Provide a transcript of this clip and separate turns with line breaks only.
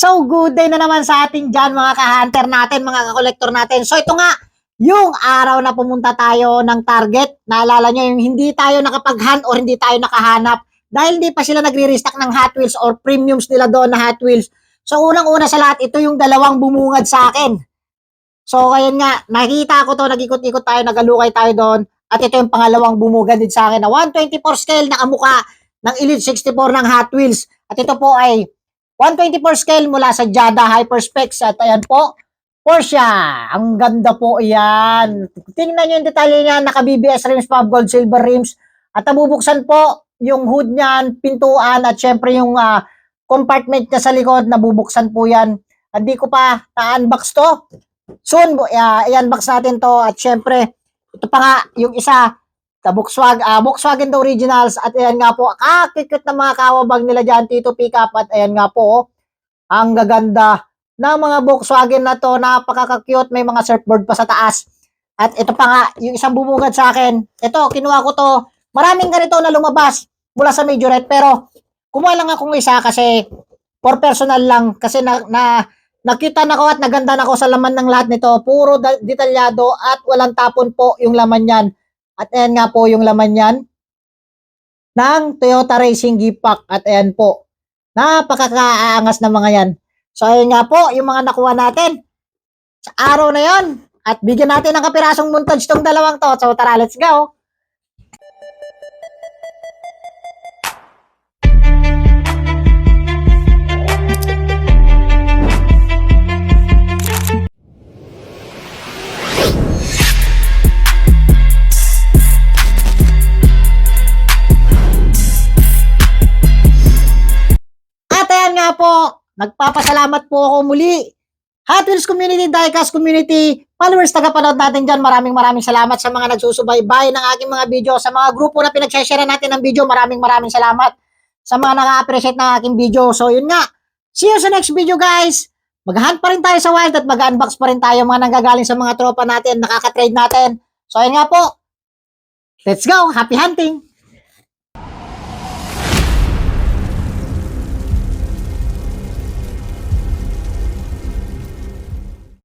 So, good day na naman sa ating dyan mga ka-hunter natin, mga ka-collector natin. So, ito nga, yung araw na pumunta tayo ng target. Naalala nyo, yung hindi tayo nakapag-hunt or hindi tayo nakahanap dahil hindi pa sila nagre-restock ng Hot Wheels or premiums nila doon na Hot Wheels. So, unang-una sa lahat, ito yung dalawang bumungad sa akin. So, ayun nga, nakita ko to, nag-ikot-ikot tayo, nagalukay tayo doon. At ito yung pangalawang bumugad din sa akin na 124 scale na kamuka ng Elite 64 ng Hot Wheels. At ito po ay 124 scale mula sa Jada Hyperspecs. At ayan po, Porsche. Ang ganda po yan. Tingnan nyo yung detalye niya, naka-BBS rims, Pub Gold Silver rims. At nabubuksan po yung hood niyan, pintuan, at syempre yung compartment niya sa likod, nabubuksan po yan. Hindi ko pa na-unbox to. Soon, i-unbox natin to. At syempre, ito pa nga, yung isa, Volkswagen the Originals. At ayan nga po, kakikit na mga kawabag nila dyan, Tito Pickup. At ayan nga po, ang gaganda ng mga Volkswagen na to, napaka-cute, may mga surfboard pa sa taas. At ito pa nga, yung isang bumugad sa akin, ito, kinuha ko to, maraming ganito na lumabas mula sa Majorette, pero kumuha lang akong isa kasi for personal lang, kasi nakita na ko at naganda na ko sa laman ng lahat nito, puro detalyado at walang tapon po yung laman yan. At ayan nga po yung laman yan ng Toyota Racing Gift Pack. At ayan po, napakakaangas na mga yan. So ayan nga po yung mga nakuha natin sa araw na yon. At bigyan natin ng kapirasong montage tong dalawang to. So tara, let's go! Nga po, nagpapasalamat po ako muli. Hot Wheels Community, Diecast Community, followers, tagapanood natin dyan, maraming salamat sa mga nagsusubaybay ng aking mga video, sa mga grupo na pinag-share natin ng video, maraming salamat sa mga naka-appreciate ng aking video. So yun nga, see you sa next video guys. Mag-hunt pa rin tayo sa wild at mag-unbox pa rin tayo mga nanggagaling sa mga tropa natin, nakaka-trade natin. So yun nga po, let's go, happy hunting!